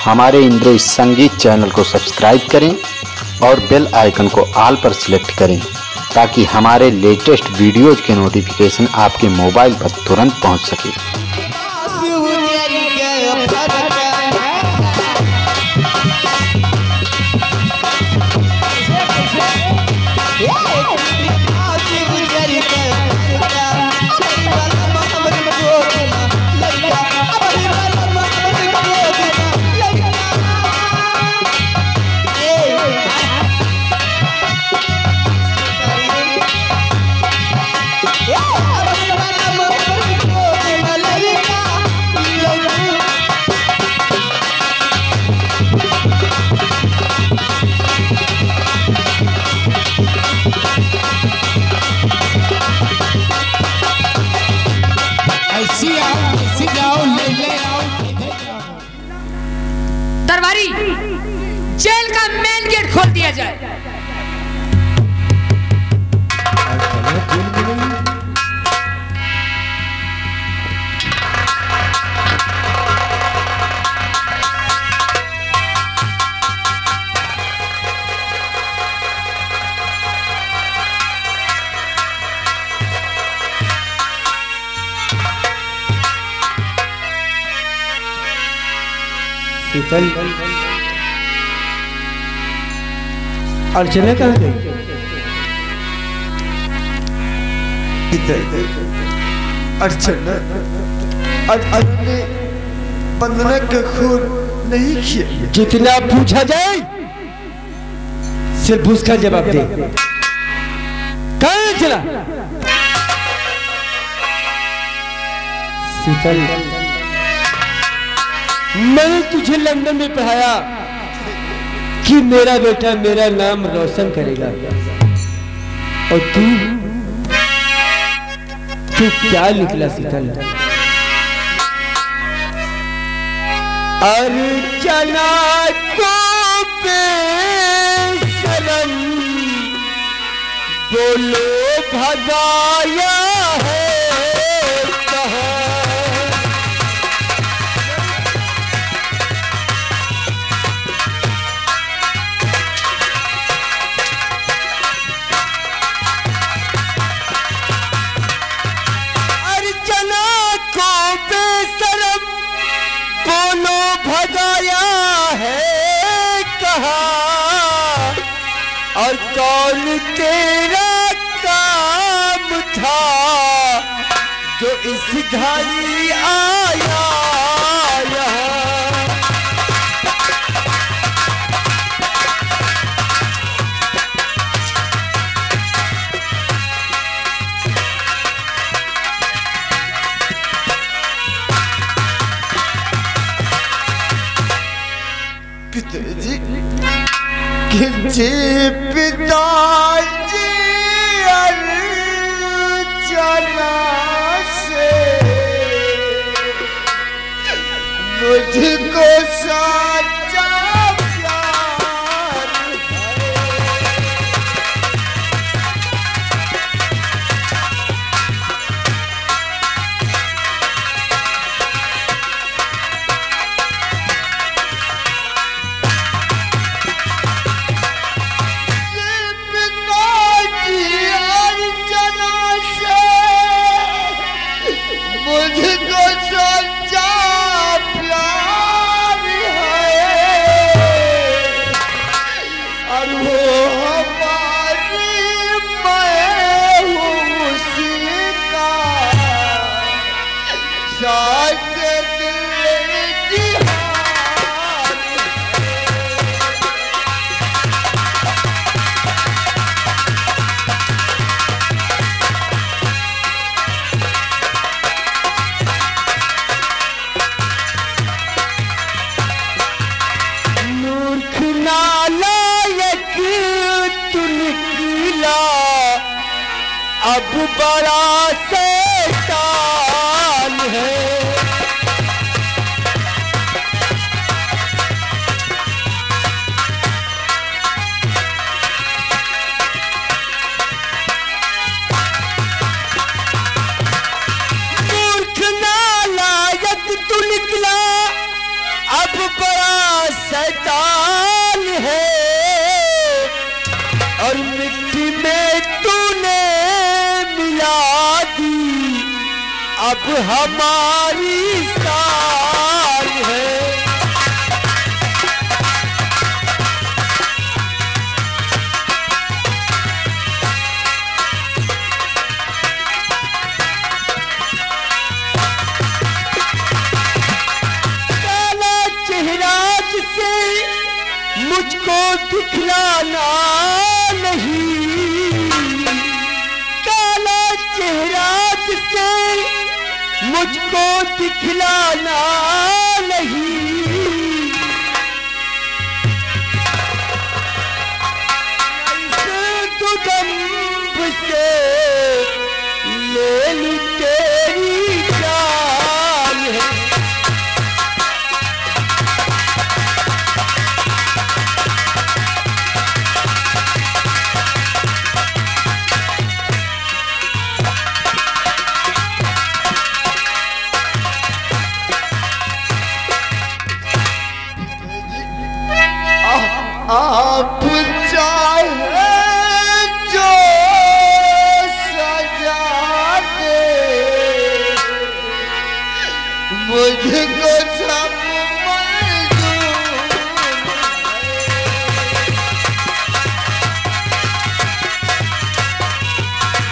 हमारे इंद्र संगीत चैनल को सब्सक्राइब करें और बेल आइकन को ऑल पर सिलेक्ट करें ताकि हमारे लेटेस्ट वीडियोज के नोटिफिकेशन आपके मोबाइल पर तुरंत पहुंच सके। दरबारी जेल का मेन गेट खोल दिया जाए। शीतल अर्चना कहाँ गई? अर्चना ने वंदना का खून नहीं किया। जितना पूछा जाए सिर्फ उसका जवाब दे। कहाँ चला? शीतल मैंने तुझे लंदन में पढ़ाया कि मेरा बेटा मेरा नाम रोशन करेगा और तू क्या निकला शीतल? अर्चना को बेशरम बोलो भगाया है और कौन तेरा काम था जो इस घड़ी आया पिताजी जी पिताजी अर्चना से मुझको सच्चा प्यार मुझको सच्चा प्यार है। अब हमारी साल है। काला चेहरा जिसे मुझको दिखलाना नहीं, काला चेहरा जिसे मुझको दिखलाना नहीं, ऐसे दुदम्ब से ले लूं तेरी जान है। आप चाहे जो सजा दे, मुझको सब मंजूर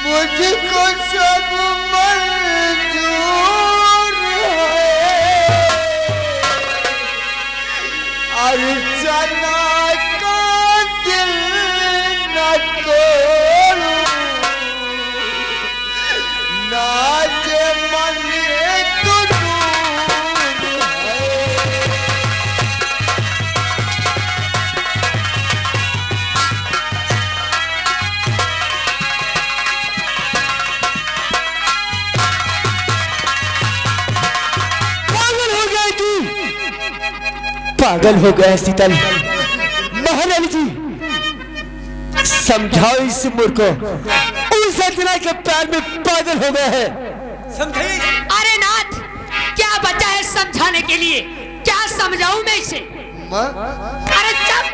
मुझको सब मंजूर है। अर्चना का दिल न तोड़ूं, नाज मन तो दूर है। पागल हो गया शीतल। महारानी जी समझाओ इस मूर्ख को, उस अर्चना के प्यार में पागल हो गया है, समझाइए। अरे नाथ, क्या बचा है समझाने के लिए? क्या समझाऊं मैं इसे? अरे चुप,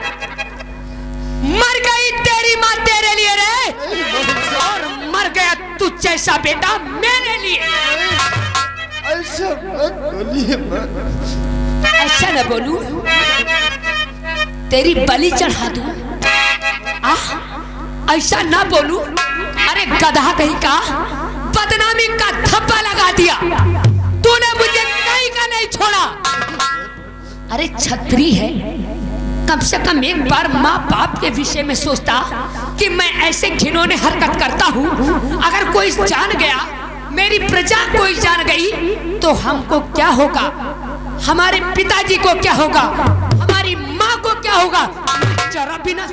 मर गई तेरी माँ तेरे लिए रे, और मर गया तू जैसा बेटा मेरे लिए। ऐसा मत बोलिए मत। ऐसा न बोलूं, तेरी बलि चढ़ा दूं। ऐसा ना बोलूं। अरे गधा कहीं का, बदनामी का धब्बा लगा दिया तूने, मुझे कहीं का नहीं छोड़ा। अरे छत्री है, कम से कम एक बार माँ बाप के विषय में सोचता कि मैं ऐसे घिनौने हरकत करता हूँ। अगर कोई जान गया, मेरी प्रजा कोई जान गई, तो हमको क्या होगा, हमारे पिताजी को क्या होगा, हमारी माँ को क्या होगा, जरा भी ना।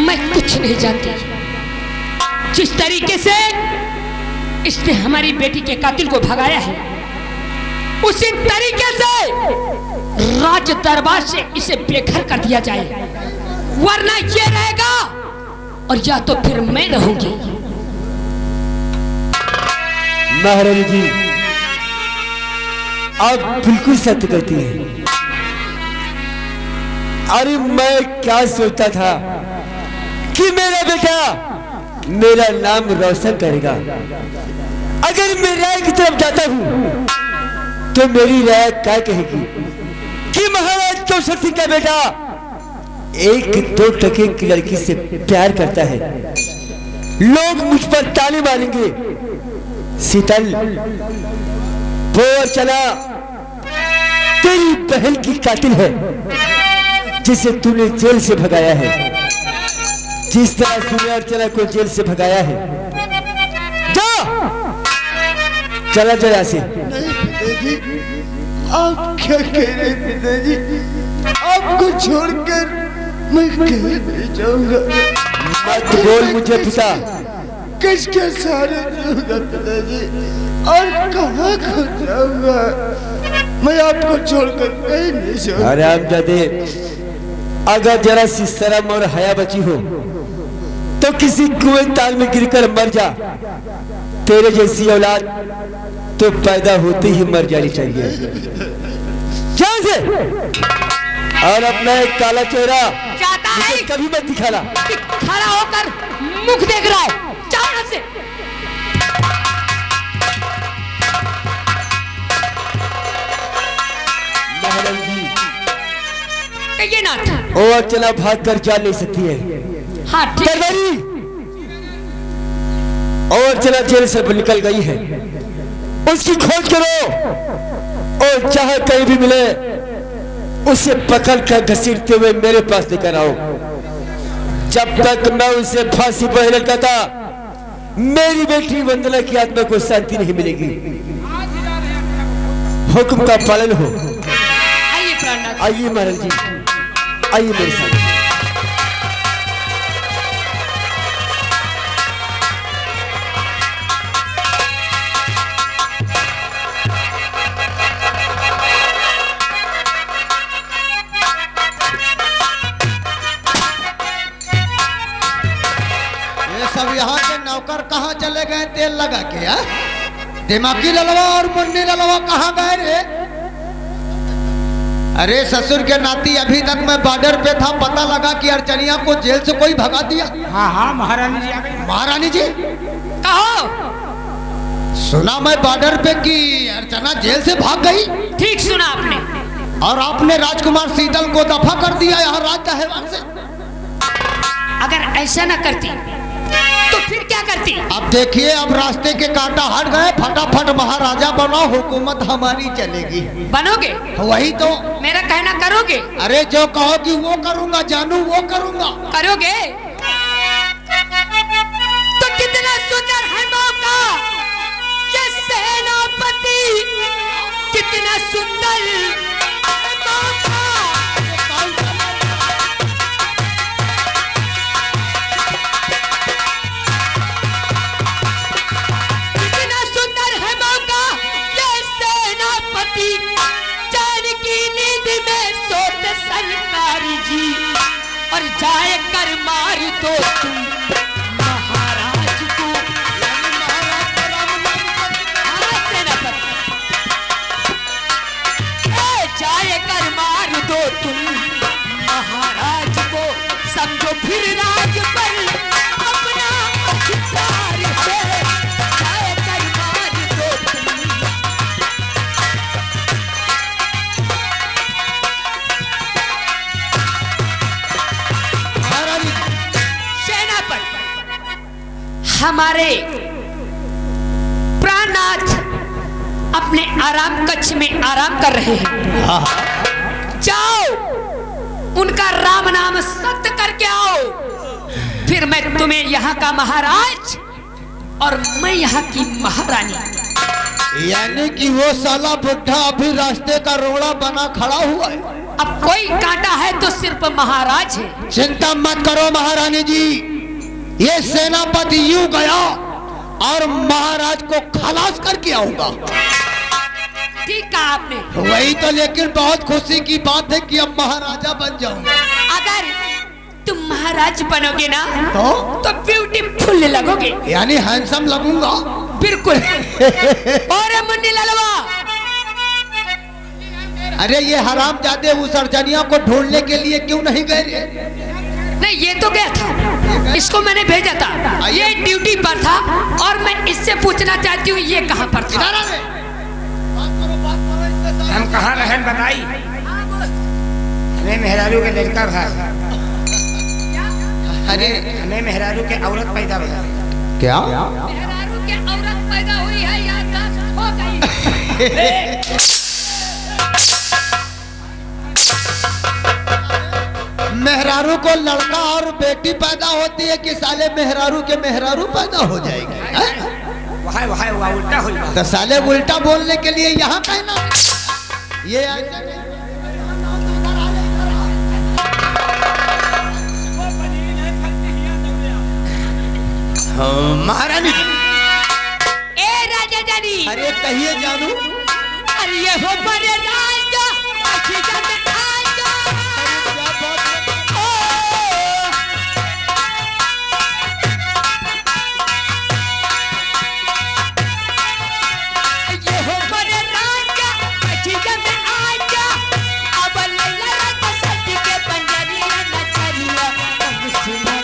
मैं कुछ नहीं जानती। जिस तरीके से इसने हमारी बेटी के कातिल को भगाया है, उसी तरीके से राज दरबार से इसे बेघर कर दिया जाए, वरना ये रहेगा और या तो फिर मैं रहूंगी। महारानी जी आप बिल्कुल सत्य कहती हैं। अरे मैं क्या सोचता था कि मेरा बेटा मेरा नाम रोशन करेगा। अगर मैं राय की तरफ जाता हूँ तो मेरी राय क्या कहेगी कि महाराज कौशल सिंह का बेटा 1-2 टके की लड़की से प्यार करता है, लोग मुझ पर ताने मारेंगे। शीतल, वो अर्चना तेरी बहन की कातिल है जिसे तूने जेल से भगाया है, जिस तरह तूने अर्चना को जेल से भगाया है, जा चला जाए से। नहीं पिताजी, आप क्या कह रहे हैं पिताजी? आपको छोड़कर मैं कहीं नहीं जाऊंगा। मत बोल मुझे पिता। किसके सहारे जाऊंगा पिताजी, और कहाँ खो जाऊंगा? मैं आपको छोड़कर कहीं नहीं जाऊंगा। अरे आमजादे, अगर जरा सी शर्म और हया बची हो तो किसी कुएं ताल में गिरकर मर जा। तेरे जैसी औलाद तो पैदा होते ही मर जानी चाहिए। जान से और अपना एक काला चेहरा जाता है कभी मत दिखाना। खड़ा होकर मुख देख रहा है, जाना से। कहिए ना। ओ अर्चना भाग कर जा नहीं सकती है। हाँ ठीक है। और अर्चना जेल से निकल गई है, उसकी खोज करो और चाहे कहीं भी मिले उसे पकड़ कर घसीटते हुए मेरे पास लेकर आओ। जब तक मैं उसे फांसी पर लटकाता, मेरी बेटी वंदना की आत्मा को शांति नहीं मिलेगी। हुक्म का पालन हो। आइए प्राणनाथ। आइए महाराज जी, आइए मेरे साथ। सब यहाँ के नौकर कहाँ चले गए तेल लगा के? दिमागी ललवा और मुन्नी ललवा कहाँ गए रे? अरे ससुर के नाती, अभी तक मैं बॉर्डर पे था, पता लगा कि अर्चनिया को जेल से कोई भगा दिया। हाँ हाँ महारानी जी आ गई। महारानी जी कहो। सुना मैं बॉर्डर पे कि अर्चना जेल से भाग गई। ठीक सुना आपने। और आपने राजकुमार शीतल को दफा कर दिया यहाँ राज दहेवान से। अगर ऐसा न करती तो फिर क्या करती? अब देखिए, अब रास्ते के कांटा हट गए, फटाफट महाराजा बनो, हुकूमत हमारी चलेगी। बनोगे? वही तो। मेरा कहना करोगे? अरे जो कहोगी वो करूंगा जानू, वो करूंगा। करोगे तो कितना सुंदर है मौका, ये सेनापति कितना सुंदर है मौका। कितना सुंदर है मौका, ये सेनापति जान की नींद में सोते सरकारी जी, और जाए कर मार दो तुम महाराज को। जाए कर मार दो तुम महाराज को, समझो फिर राज पर अपना अधिकार है। जाए कर मार दो तुम। सेनापति हमारे प्राणनाथ अपने आराम कक्ष में आराम कर रहे हैं। जाओ उनका राम नाम सत्य करके आओ, फिर मैं तुम्हें यहाँ का महाराज और मैं यहाँ की महारानी। यानी कि वो साला बुढ़ा अभी रास्ते का रोड़ा बना खड़ा हुआ है। अब कोई कांटा है तो सिर्फ महाराज है। चिंता मत करो महारानी जी, ये सेनापति यूं गया और महाराज को खलास करके आऊंगा। ठीक कहा आपने। वही तो, लेकिन बहुत खुशी की बात है कि अब महाराजा बन जाऊंगा। अगर तुम महाराज बनोगे ना तो ब्यूटीफुल लगोगे, यानी हैंडसम लगूंगा। बिल्कुल। और मुन्नी ललवा, अरे ये हरामजादे उस अर्चनिया को ढूंढने के लिए क्यों नहीं गए? नहीं ये तो गया था, इसको मैंने भेजा था, ये ड्यूटी पर था, और मैं इससे पूछना चाहती हूँ ये कहाँ पर था। हम कहाँ रहन बताई? हमें मेहरारू के लड़का था। अरे हमें मेहरारू के औरत पैदा हुआ। क्या? मेहरारू के औरत पैदा हुई है, याददाश्त हो गई। मेहरारू को लड़का और बेटी पैदा होती है कि साले मेहरारू के मेहरारू पैदा हो जाएगी? वहाँ उल्टा हुआ। तो साले उल्टा बोलने के लिए यहाँ कहना ये महारानी। ए राजा जानी। अरे कहिए जानू। अरे ये हो बड़े राजा अच्छी जान आजा। ये हो बड़े राजा अच्छी जान आजा। अब लैला राजा सती के पंजरिया नचरिया सुना।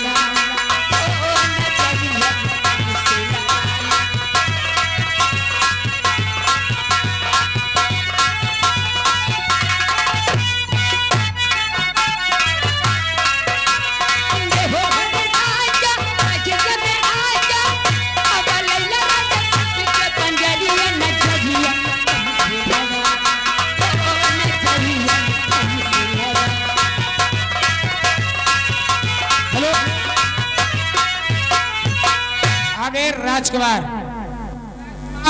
राजकुमार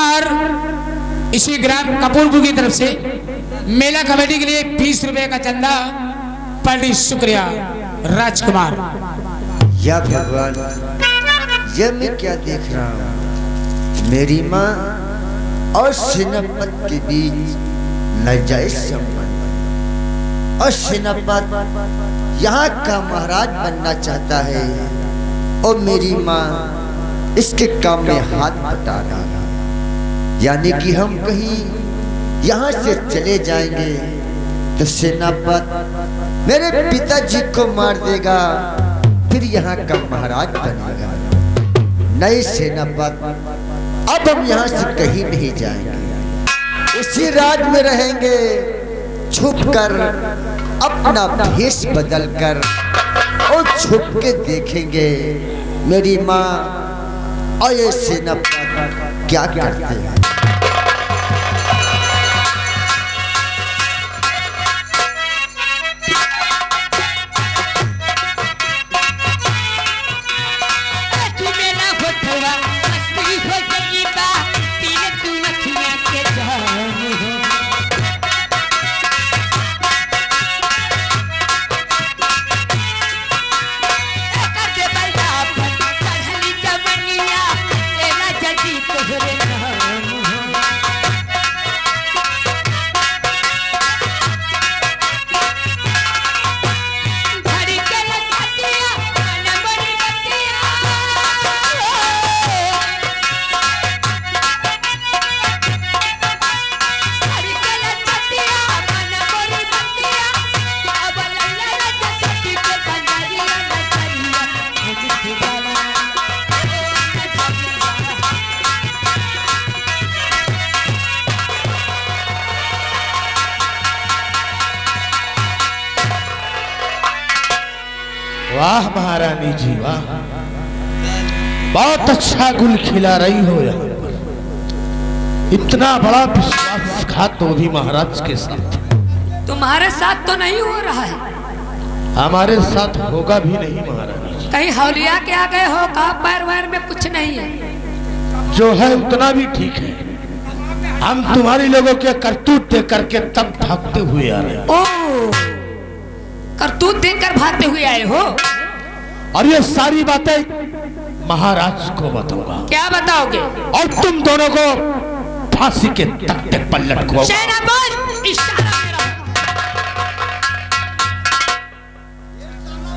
और इसी ग्राम कपूरपुर की तरफ से मेला कमेटी के लिए 20 रुपए का चंदा। बड़ी शुक्रिया राजकुमार। या भगवान, ये मैं क्या देख रहा हूँ? मेरी माँ और सेनापत के बीच नाजायज संबंध और सेनापत यहाँ का महाराज बनना चाहता है और मेरी माँ इसके काम में हाथ बटा रही है। यानी कि हम कहीं यहाँ से चले जाएंगे तो सेनापत मेरे पिताजी को मार देगा, फिर यहाँ का महाराज बनेगा। नहीं सेनापत, अब हम यहाँ से कहीं नहीं जाएंगे, इसी राज में रहेंगे, छुप कर अपना भेष बदल कर और छुप के देखेंगे मेरी माँ और ये सेनापति क्या करते हैं। वाह महारानी जी वाह, बहुत अच्छा गुल खिला रही हो यहाँ पर। इतना बड़ा विश्वासघात तो भी महाराज के साथ। तुम्हारे साथ तो नहीं हो रहा है, हमारे साथ होगा भी नहीं महारानी जी। कहीं हौलिया के आ गए हो का? पैर वैर में कुछ नहीं है। जो है उतना भी ठीक है। हम तुम्हारी लोगों के करतूत देख करके तब भागते हुए आ रहे हैं। ओ, करतूत देखकर भागते हुए आए हो? और ये सारी बातें महाराज को बताऊंगा। क्या बताओगे? और तुम दोनों को फांसी के तख्ते पर लटकाऊंगा। सेनापति, इशारा मेरा।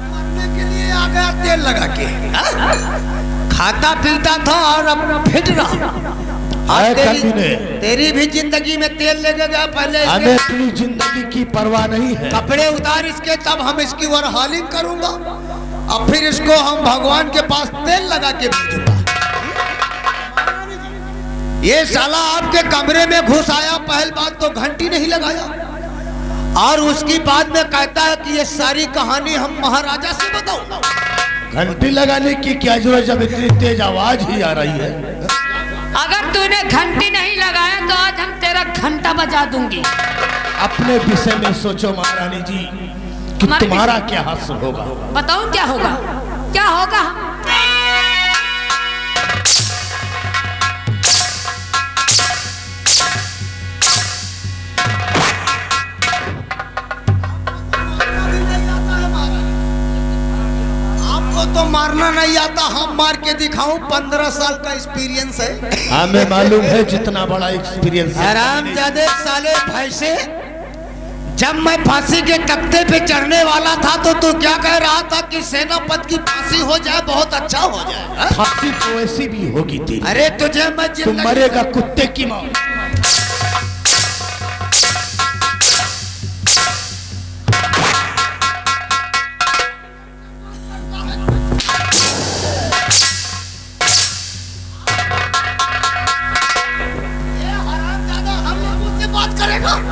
मरने के लिए आ गया तेल लगा के। खाता पीता था और अब फिट रहा। तेरी भी जिंदगी में तेल लेके गया पहले। हमें अपनी जिंदगी की परवाह नहीं है। कपड़े उतार इसके, तब हम इसकी ओवरहॉलिंग करूंगा और फिर इसको हम भगवान के पास तेल लगा के भेजूंगा। ये साला आपके कमरे में घुस आया, पहली बात तो घंटी नहीं लगाया और उसकी बाद में कहता है कि ये सारी कहानी हम महाराजा से बताऊं। घंटी लगाने की क्या जरूरत जब इतनी तेज आवाज ही आ रही है। अगर तूने घंटी नहीं लगाया तो आज हम तेरा घंटा बजा दूंगी। अपने विषय में सोचो महारानी जी कि तुम्हारा क्या हासिल होगा। बताऊं क्या होगा, क्या होगा? तो मारना नहीं आता, हम मार के दिखाऊं, 15 साल का एक्सपीरियंस है। हमें मालूम है जितना बड़ा एक्सपीरियंस है। हरामजादे साले भैंसे, जब मैं फांसी के तख्ते पे चढ़ने वाला था तो तू क्या कह रहा था कि सेनापति की फांसी हो जाए बहुत अच्छा हो जाए। फांसी तो ऐसी भी होगी तेरी। अरे तुझे मैं तू मरेगा कुत्ते की मौत।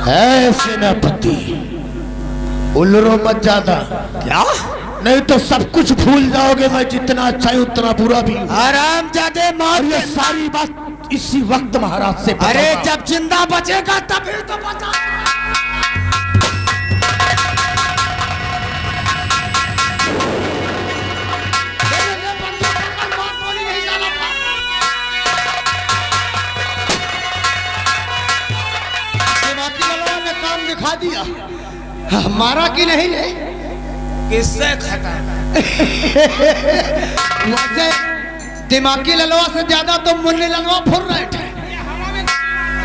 है सेनापति, उल्लू मत ज्यादा। क्या? नहीं तो सब कुछ भूल जाओगे। मैं जितना अच्छा है उतना बुरा भी। हरामजादे मौत, ये सारी बात इसी वक्त महाराज से। अरे जब जिंदा बचेगा तभी तो बता। दिखा दिया हमारा की नहीं रे, किससे खता? वैसे दिमागी ललवा से ज्यादा तो मुन्नी ललवा फुर रहे थे।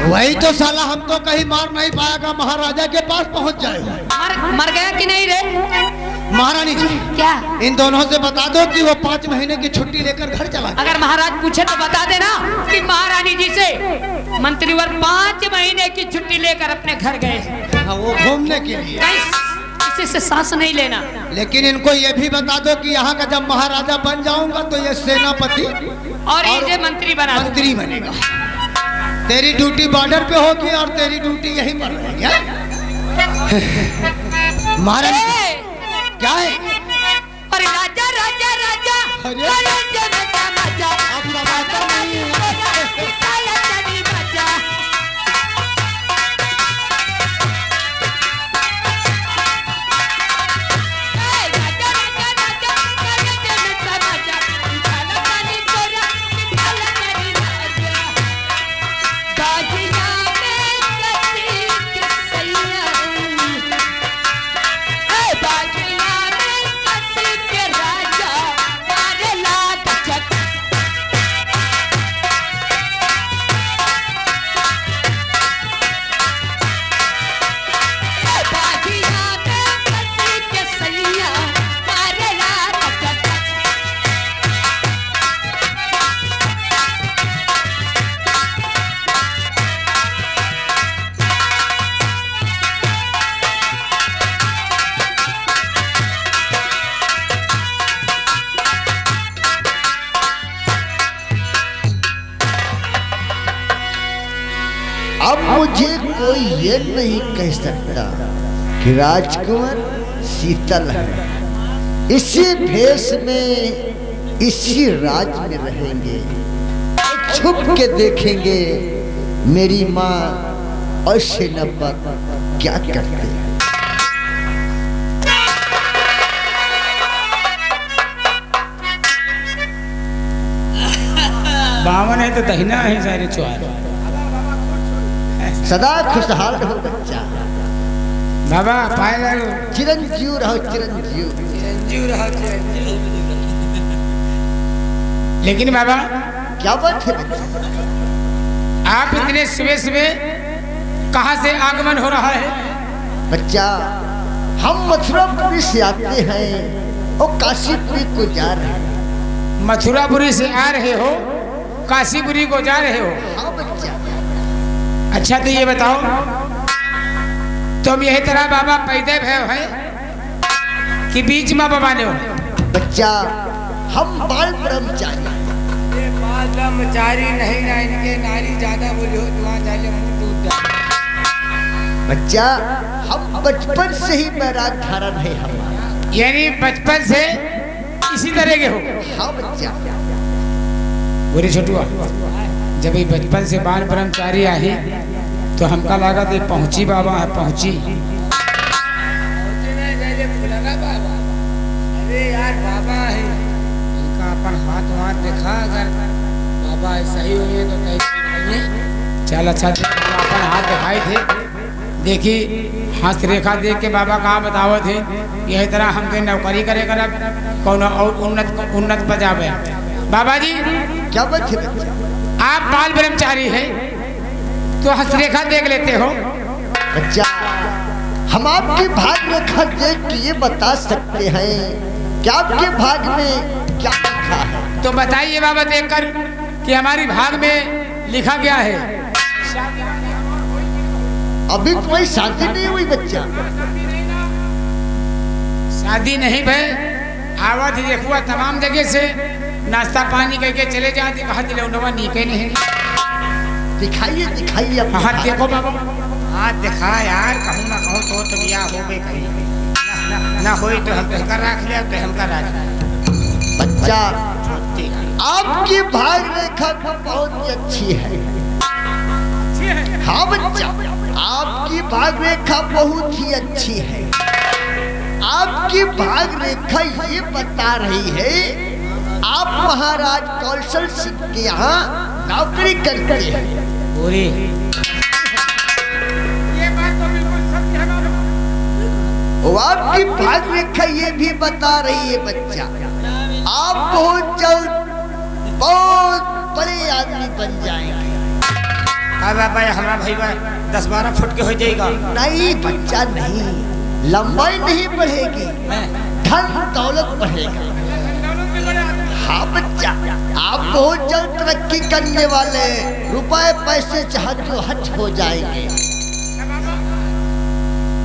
वही तो साला हमको कहीं मार नहीं पाएगा, महाराजा के पास पहुंच जाए। मर गया कि नहीं रे? महारानी जी क्या? इन दोनों से बता दो कि वो 5 महीने की छुट्टी लेकर घर चला। अगर महाराज पूछे तो बता देना कि महारानी जी से मंत्रीवर 5 महीने की छुट्टी लेकर अपने घर गए। हाँ, वो घूमने के लिए। किसी से सांस नहीं लेना। लेकिन इनको ये भी बता दो कि यहाँ का जब महाराजा बन जाऊंगा तो ये सेनापति और ये मंत्री बनेगा। तेरी ड्यूटी बॉर्डर पे होगी और तेरी ड्यूटी यहीं पर रहेगी। महाराज क्या है? और राजा राजा राजा अब मुझे कोई ये नहीं कह सकता कि राजकुमार शीतल है। इसी भेष में इसी राज में रहेंगे, छुप के देखेंगे मेरी माँ और सेनापति क्या करते हैं। बावन है तो दहिना है सारे चुहार। सदा खुशहाल रहो बच्चा। बाबा पाए लगो। चिरंजीव रहो, चिरंजीव। लेकिन बाबा क्या बात है बच्चा? आप इतने सुबह सुबह कहाँ से आगमन हो रहा है? बच्चा हम मथुरापुरी से आते हैं और काशीपुरी को जा रहे हैं। मथुरापुरी से आ रहे हो, काशीपुरी को जा रहे हो? हाँ बच्चा। अच्छा तो ये बताओ, तुम यही तरह बाबा पैदे भय है कि बीच में बबाने हो? बच्चा हम बाल ब्रह्मचारी। बाल ब्रह्मचारी नहीं ना, इनके नारी ज्यादा बोले हो तो जाले दूध जा। बच्चा हम बचपन से ही बैराग धारण है हमारा। यानी बचपन से इसी तरह के हो? हाँ बच्चा। बोले छोटुआ, जब ये बचपन से बाल ब्रह्मचारी आए तो हमका लगा दे पहुंची बाबा है, पहुंची अरे यार बाबा है, इनका अपन हाथ वाथ देखा, अगर बाबा सही हुए तो कहीं चल अच्छा अपन हाथ दिखाई थे। देखी हस्त रेखा देख के बाबा कहाँ बतावत थे, यही तरह हमके नौकरी करे कर कौन और उन्नत बजावे। बाबा जी क्या बात है? आप बाल ब्रह्मचारी है तो हस्तरेखा देख लेते हो। बच्चा, हम आपकी भाग रेखा देख के ये बता सकते हैं कि आपके भाग में क्या लिखा है। तो बताइए बाबा देखकर कि हमारी भाग में लिखा क्या है। अभी कोई शादी नहीं हुई बच्चा? शादी नहीं भाई, आवाज देखुआ तमाम जगह से नाश्ता पानी करके चले जाते, वहां दिलौनवा नीके नहीं। दिखाइए दिखाइए अपना हाथ देखो बाबा, हाथ दिखा यार, कहूँ ना कहूँ तो बिया हो गई, कहीं ना होई तो हम कहकर रख लिया, तो हम कर रख। बच्चा, आपकी भाग रेखा बहुत ही अच्छी है। हाँ बच्चा, आपकी भाग रेखा बहुत ही अच्छी है। आपकी भाग रेखा ये बता रही है आप महाराज कौशल सिंह के यहाँ नौकरी करते हैं। पूरी ये बात तो बिल्कुल सत्य है बाबा। और आपकी भाग रेखा ये भी बता रही है बच्चा, आप बहुत जल्द बहुत बड़े आदमी बन जाएंगे। बाबा हमारा भाई 10-12 फुट के हो जाएगा। नहीं बच्चा नहीं, लंबाई नहीं बढ़ेगी, धन दौलत बढ़ेगा। हाँ बच्चा, आप बहुत जल्द तरक्की करने वाले, रुपए पैसे चाहते हट हो जाएंगे।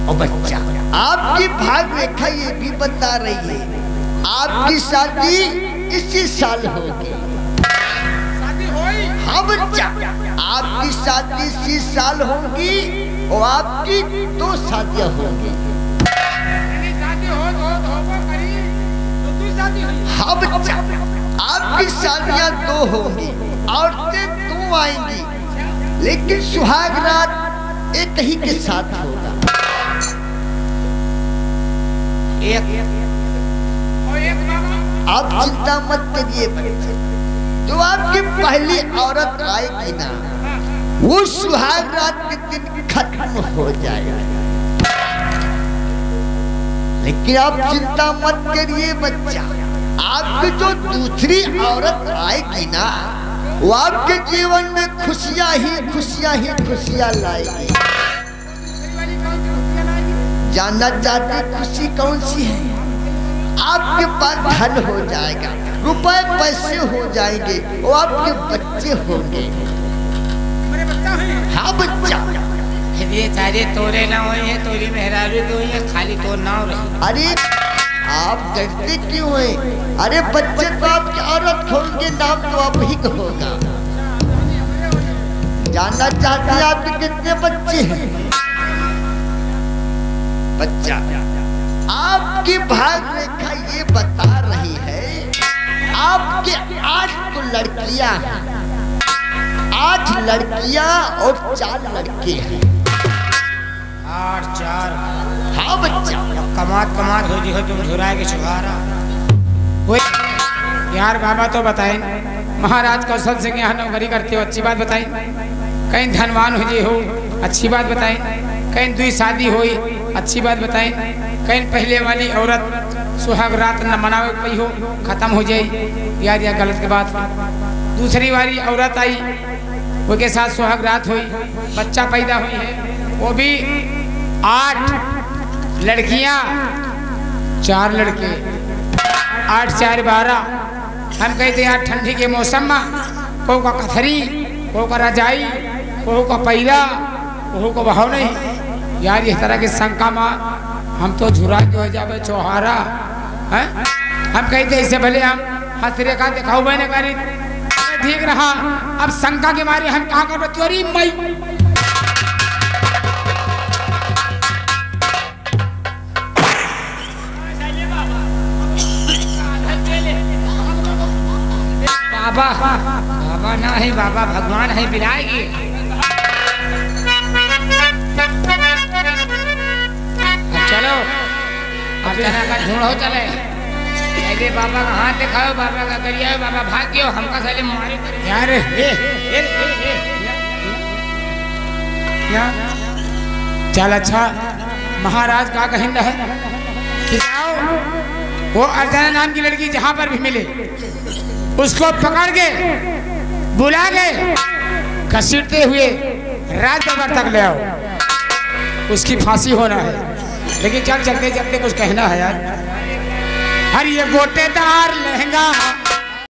और बच्चा, आपकी भाग रेखा ये भी बता रही है आपकी शादी इसी साल होगी। हाँ बच्चा, आपकी शादी इसी साल होगी और आपकी 2 शादियां होंगी। हाँ बच्चा, आपकी शादियां 2 होंगी, औरतें 2 आएंगी, लेकिन सुहाग रात एक ही के साथ होगा। आप चिंता मत करिए बच्चे, जो आपकी पहली औरत आएगी ना, वो सुहाग रात के दिन खत्म हो जाएगा। लेकिन आप चिंता मत करिए बच्चा, आपकी जो दूसरी औरत आएगी ना, वो आपके जीवन में खुशियां ही खुशियां लाएगी। जानना चाहते खुशी कौन सी है? आपके पास धन हो जाएगा, रुपए पैसे हो जाएंगे और आपके बच्चे होंगे। हाँ बच्चा, ये सारे तोरे ना हुए हैं, तोरी मेहरारू तो ये खाली तो ना हो रही। अरे आप डरते क्यों हैं? अरे बच्चे तो आपकी औरत होंगे, नाम तो आप ही का होगा। जानना चाहते हैं आपके कितने बच्चे हैं? बच्चा, आपकी भाग रेखा ये बता रही है आपके 8 तो लड़कियां हैं, 8 लड़कियां और 4 लड़के हैं। 8-4। हाँ बच्चा, कमात हो जी हो तुम झुरा के छुहारा। यार बाबा तो बताएं, महाराज कौशल सिंह यहाँ नौकरी करते हो, अच्छी बात बताएं। कहीं धनवान हो जी हो, अच्छी बात बताएं। कहीं 2 शादी हुई, अच्छी बात बताएं। कहीं पहले वाली औरत सुहाग रात न मनावे पई हो, खत्म हो जाए। यार यह गलत बात। दूसरी वाली औरत आई, वो के साथ सुहाग रात हुई, बच्चा पैदा हुई है, वो भी 8 लड़कियां 4 लड़के, 8-4 12। हम कहते यार ठंडी के मौसम में को का कथरी, को का रजाई, को का पैदा, को का बहाव नहीं। यार इस तरह के शंका में हम तो झुरा के हो जावे चौहारा है। हम कहते इससे भले हम हस्तरेखा दिखाओ मैंने करी ठीक रहा, अब शंका के मारे हम कहाँ कर चोरी मई। बाबा ना है, बाबा भगवान है, बिलाएगी। चलो अब जना का ढूंढो चले। अरे बाबा का हाथ दिखाओ, बाबा का करिए, बाबा भाग गयो, हमका साले मारे यार। चल अच्छा, महाराज का कहिंदा है कि जाओ वो अर्चना नाम की लड़की जहां पर भी मिले उसको पकड़ के बुला के घसीटते हुए राज दरबार तक ले आओ, उसकी फांसी होना है। लेकिन चल चलते चलते कुछ कहना है यार। हर ये गोटेदार लहंगा